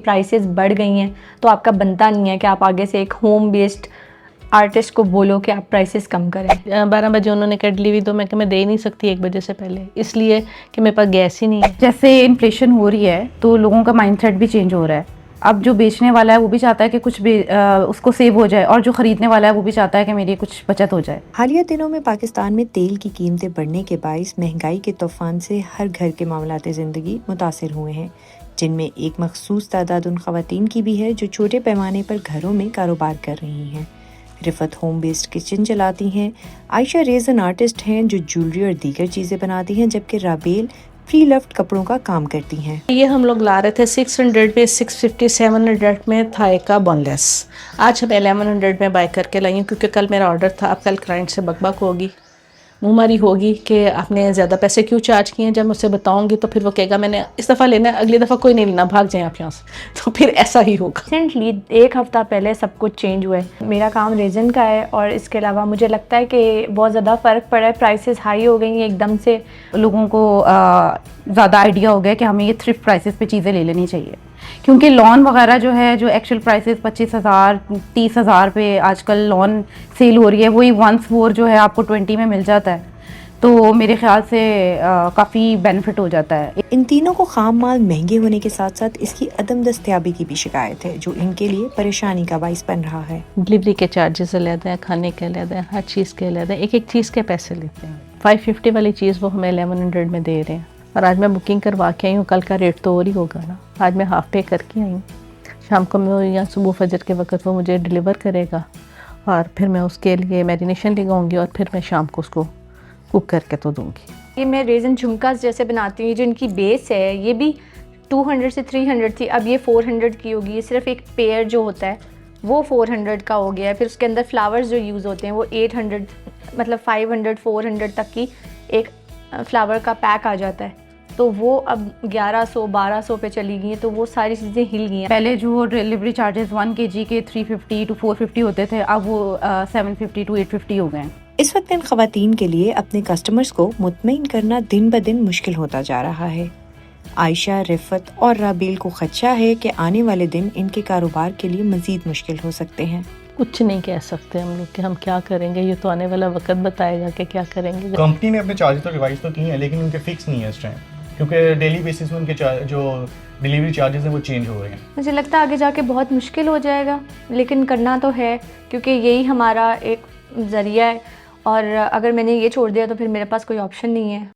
Prices बढ़ गई हैं तो आपका बनता नहीं है कि आप आगे से एक होम बेस्ड आर्टिस्ट को बोलो कि आप प्राइसेस कम करें। 12 बजे उन्होंने कह डिलीवरी दो, मैं कि मैं दे ही नहीं सकती 1 बजे से पहले, इसलिए कि मेरे पास गैस ही नहीं है। जैसे इन्फ्लेशन हो रही है तो लोगों का माइंडसेट भी चेंज हो रहा है। अब जो बेचने वाला है वो भी चाहता है कि कुछ उसको सेव हो जाए, और जो खरीदने वाला है वो भी चाहता है कि मेरी कुछ बचत हो जाए। हालिया दिनों में पाकिस्तान में तेल की कीमतें बढ़ने के बाइस महंगाई के तूफान से हर घर के मामलाते ज़िंदगी मुतासिर हुए हैं, जिनमें एक मखसूस तादाद उन ख़वातीन की भी है जो छोटे पैमाने पर घरों में कारोबार कर रही हैं। रिफत होम बेस्ड किचन चलाती हैं, आयशा रेजन आर्टिस्ट हैं जो ज्वेलरी और दीगर चीज़ें बनाती हैं, जबकि राबेल फ्री लफ्ट कपड़ों का काम करती हैं। ये हम लोग ला रहे थे 600 में, 650 700 में थाई का बोनलेस। आज हम 1100 में बाय करके लाई हूँ क्योंकि कल मेरा ऑर्डर था। अब कल क्लाइंट से बकबक होगी, मुँहमारी होगी कि आपने ज़्यादा पैसे क्यों चार्ज किए हैं। जब मुझसे बताऊंगी तो फिर वो कहेगा मैंने इस दफ़ा लेना, अगली दफ़ा कोई नहीं लेना, भाग जाएं आप यहाँ से। तो फिर ऐसा ही होगा। रिसेंटली 1 हफ्ता पहले सब कुछ चेंज हुआ है। मेरा काम रेजन का है और इसके अलावा मुझे लगता है कि बहुत ज़्यादा फ़र्क पड़ा है। प्राइसेस हाई हो गई हैं एकदम से। लोगों को ज़्यादा आइडिया हो गया कि हमें ये थ्रिफ्ट प्राइसेस पे चीज़ें ले लेनी चाहिए, क्योंकि लॉन वगैरह जो है, जो एक्चुअल प्राइसेस 25,000 30,000 पे आजकल लॉन सेल हो रही है, वही 1/4 जो है आपको 20 में मिल जाता है। तो मेरे ख्याल से काफ़ी बेनिफिट हो जाता है। इन तीनों को खाम माल महंगे होने के साथ साथ इसकी अदम दस्तयाबी की भी शिकायत है, जो इनके लिए परेशानी का बाइस बन रहा है। डिलीवरी के चार्जेस अलग हैं, खाने के अलग हैं, हर चीज़ के अलग हैं। एक एक चीज़ के पैसे लेते हैं। 550 वाली चीज़ वो हमें 1100 में दे रहे हैं। और आज मैं बुकिंग करवा के आई हूँ, कल का रेट तो और ही होगा ना। आज मैं हाफ पे करके आई हूँ, शाम को मैं या सुबह फजर के वक्त वो मुझे डिलीवर करेगा और फिर मैं उसके लिए मैरिनेशन लगाऊंगी और फिर मैं शाम को उसको कुक करके तो दूंगी। ये मैं रेजन झुमकास जैसे बनाती हूँ, जो इनकी बेस है ये भी 200 से 300 थी, अब ये 400 की होगी। ये सिर्फ एक पेयर जो होता है वो 400 का हो गया है। फिर उसके अंदर फ्लावर्स जो यूज़ होते हैं वो 800 मतलब 500 400 तक की एक फ्लावर का पैक आ जाता है। तो वो अब 1100 1200 पे चली गई हैं, तो वो सारी चीज़ें हिल गई हैं। पहले जो डिलीवरी चार्जेस 1 kg के 350 to 450 होते थे, अब वो 750 to 850 हो गए हैं। इस वक्त इन खवातीन के लिए अपने कस्टमर्स को मुतमईन करना दिन ब दिन मुश्किल होता जा रहा है। आयशा, रिफत और राबेल को खदशा है कि आने वाले दिन इनके कारोबार के लिए मजीद मुश्किल हो सकते हैं। कुछ नहीं कह सकते हम लोग कि हम क्या करेंगे, ये तो आने वाला वक्त बताएगा कि क्या करेंगे। कंपनी ने अपने चार्जेस तो रिवाइज तो किए हैं, लेकिन उनके फिक्स नहीं है इस टाइम, क्योंकि डेली बेसिस में उनके जो डिलीवरी चार्जेस हैं वो चेंज हो रहे हैं। मुझे लगता है आगे जाके बहुत मुश्किल हो जाएगा, लेकिन करना तो है क्योंकि यही हमारा एक ज़रिया है। और अगर मैंने ये छोड़ दिया तो फिर मेरे पास कोई ऑप्शन नहीं है।